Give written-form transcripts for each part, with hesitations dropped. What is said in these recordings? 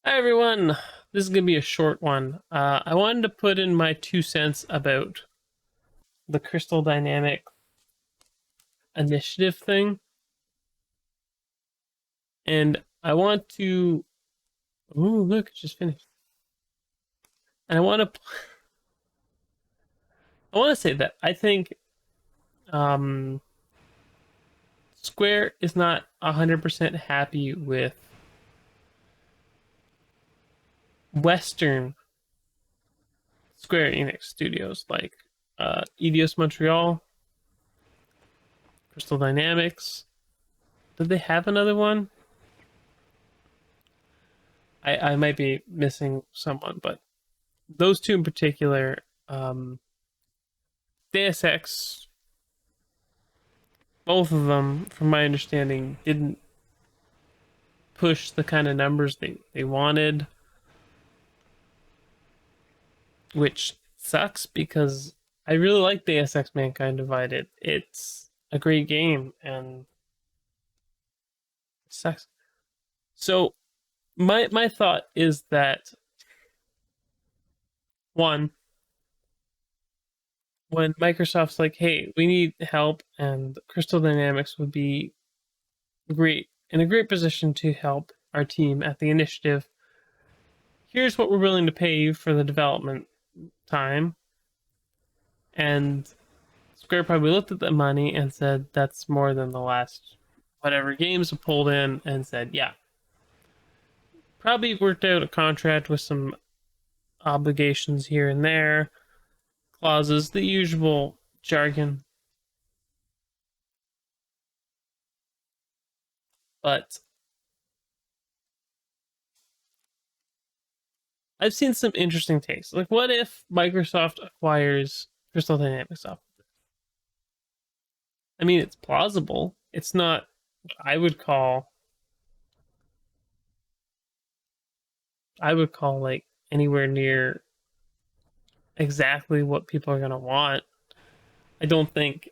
Hi everyone, this is gonna be a short one. I wanted to put in my 2 cents about the Crystal Dynamic initiative thing, and I want to. Ooh, look, it just finished. And I want to say that I think um, Square is not 100% happy with Western Square Enix studios like Eidos Montreal, Crystal Dynamics. Did they have another one? I might be missing someone, but those two in particular, Deus Ex, both of them, from my understanding, didn't push the kind of numbers they wanted, which sucks because I really like Deus Ex Mankind Divided. It's a great game and it sucks. So my thought is that one, when Microsoft's like, hey, we need help, and Crystal Dynamics would be great in a great position to help our team at the initiative. Here's what we're willing to pay you for the development time. And Square probably looked at the money and said, that's more than the last whatever games have pulled in, and said, yeah. Probably worked out a contract with some obligations here and there, clauses, the usual jargon. But I've seen some interesting takes. Like, what if Microsoft acquires Crystal Dynamics off? I mean, it's plausible. It's not what I would call like anywhere near exactly what people are gonna want. I don't think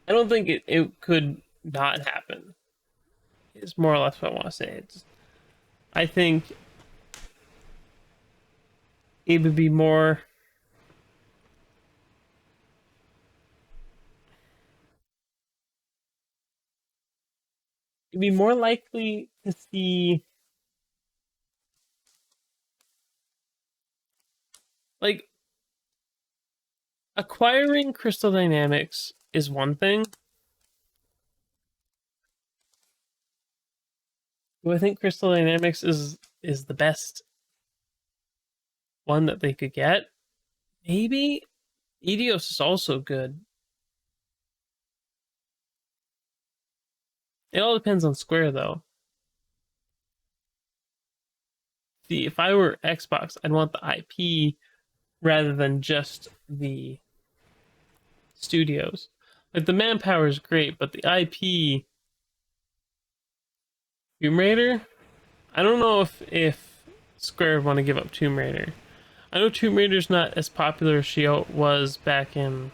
I don't think it could not happen. Is more or less what I want to say. I think it would be more it'd be more likely to see like acquiring Crystal Dynamics is one thing. Do I think Crystal Dynamics is the best one that they could get? Maybe. Eidos is also good. It all depends on Square though. See, if I were Xbox, I'd want the IP rather than just the studios. Like the manpower is great, but the IP Tomb Raider, I don't know if Square would want to give up Tomb Raider. I know Tomb Raider's not as popular as she was back in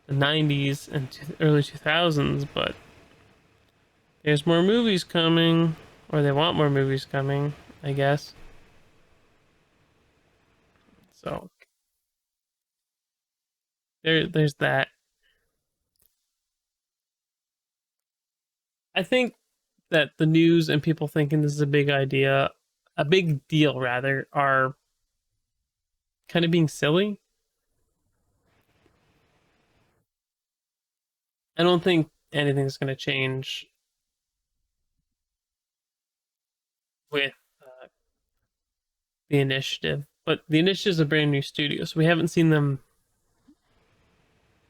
the 90s and early 2000s, but there's more movies coming, or they want more movies coming, I guess. So there's that. I think that the news and people thinking this is a big deal rather, are kind of being silly. I don't think anything's going to change with the initiative, but the initiative is a brand new studio, so we haven't seen them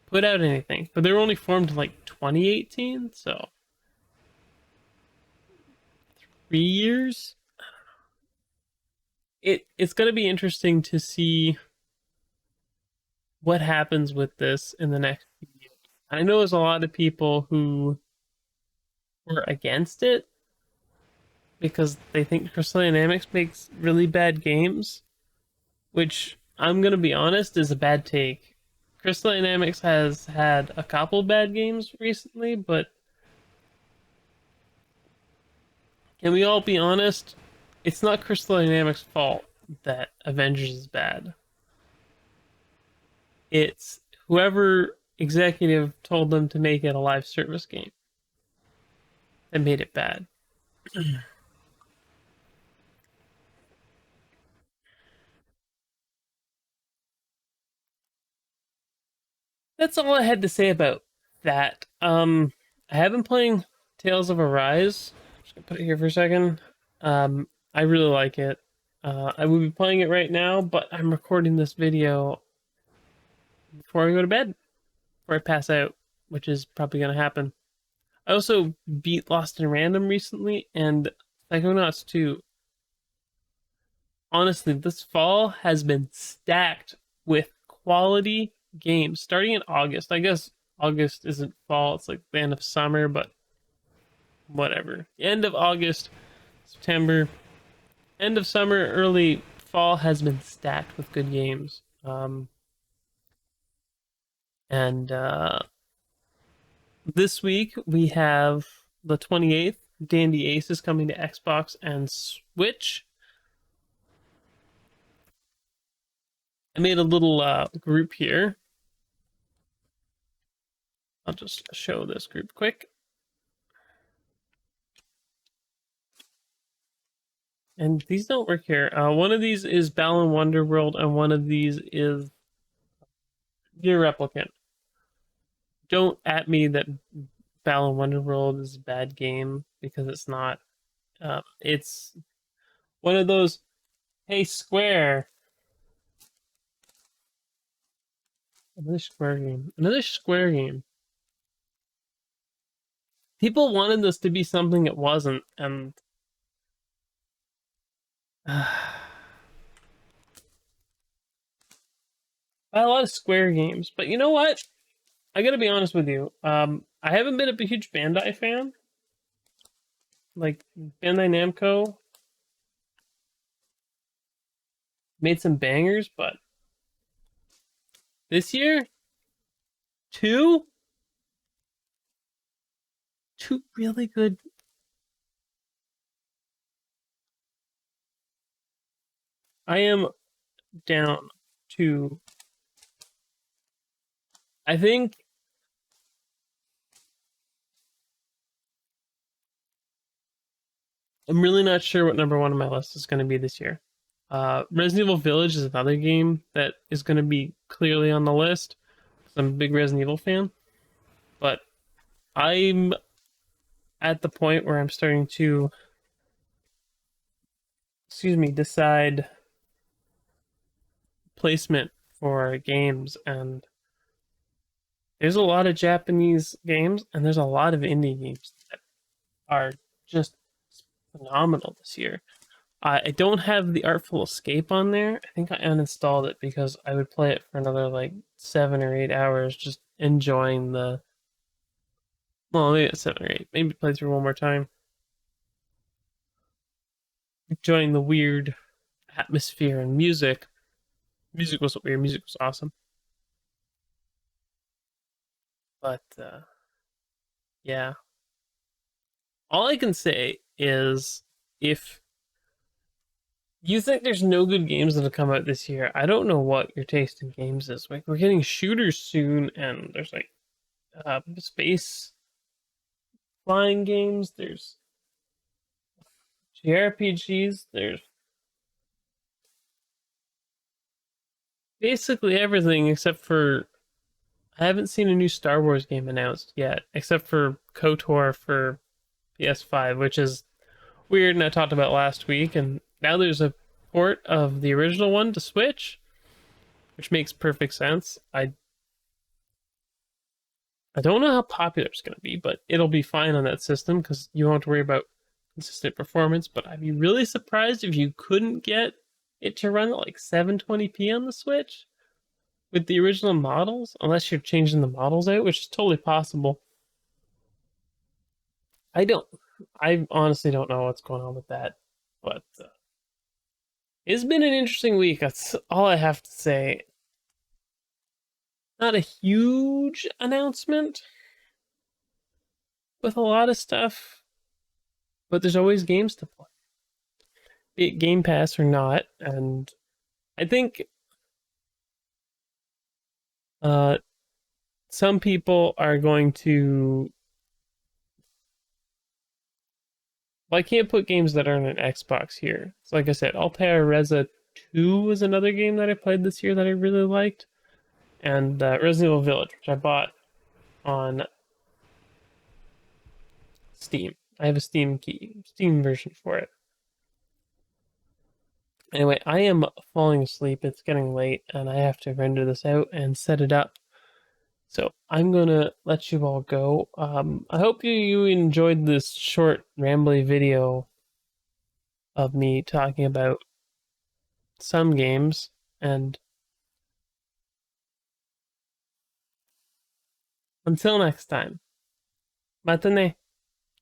put out anything. But they were only formed in like 2018, so 3 years. It's going to be interesting to see what happens with this in the next few years. I know there's a lot of people who were against it because they think Crystal Dynamics makes really bad games, which I'm gonna be honest is a bad take. Crystal Dynamics has had a couple bad games recently, but Can we all be honest? It's not Crystal Dynamics' fault that Avengers is bad. It's whoever executive told them to make it a live service game that made it bad. That's all I had to say about that. I have been playing Tales of Arise. I'm just gonna put it here for a second. I really like it. I would be playing it right now, but I'm recording this video before I go to bed, before I pass out, which is probably gonna happen. I also beat Lost in Random recently, and Psychonauts 2. Honestly, this fall has been stacked with quality games starting in August. I guess August isn't fall, it's like the end of summer, but whatever. End of August, September, end of summer, early fall has been stacked with good games. And This week we have the 28th, Dandy Ace is coming to Xbox and Switch. I made a little group here. I'll just show this group quick. And these don't work here. One of these is Balan Wonderworld, and one of these is Dear Replicant. Don't at me that Balan Wonderworld is a bad game, because it's not. It's one of those, hey, Square. Another Square game. Another Square game. People wanted this to be something it wasn't, and a lot of Square games. But you know what? I gotta be honest with you. I haven't been a huge Bandai fan. Like, Bandai Namco made some bangers, but this year, two really good. I am down to. I think I'm really not sure what number one on my list is going to be this year. Resident Evil Village is another game that is going to be clearly on the list, because I'm a big Resident Evil fan. But I'm at the point where I'm starting to, decide placement for games, and there's a lot of Japanese games and there's a lot of indie games that are just phenomenal this year. I don't have the Artful Escape on there. I think I uninstalled it because I would play it for another like 7 or 8 hours, just enjoying the. Well, maybe it's 7 or 8. Maybe play through one more time. Enjoying the weird atmosphere and music. Music wasn't weird. Music was awesome. But yeah, all I can say is, if you think there's no good games that'll come out this year, I don't know what your taste in games is. Like, we're getting shooters soon, and there's like space flying games. There's JRPGs. There's basically everything except for, I haven't seen a new Star Wars game announced yet, except for KOTOR for PS5, which is weird, and I talked about last week. And now there's a port of the original one to Switch, which makes perfect sense. I don't know how popular it's going to be, but it'll be fine on that system because you won't have to worry about consistent performance. But I'd be really surprised if you couldn't get it to run at like 720p on the Switch with the original models, unless you're changing the models out, which is totally possible. I don't. I honestly don't know what's going on with that, but it's been an interesting week. That's all I have to say. Not a huge announcement with a lot of stuff, but there's always games to play, be it Game Pass or not. And I think uh, some people are going to. Well, I can't put games that aren't an Xbox here. So, like I said, Altair Reza 2 was another game that I played this year that I really liked, and Resident Evil Village, which I bought on Steam. I have a Steam version for it. Anyway, I am falling asleep. It's getting late, and I have to render this out and set it up. So I'm gonna let you all go. I hope you enjoyed this short, rambly video of me talking about some games, and until next time, matane.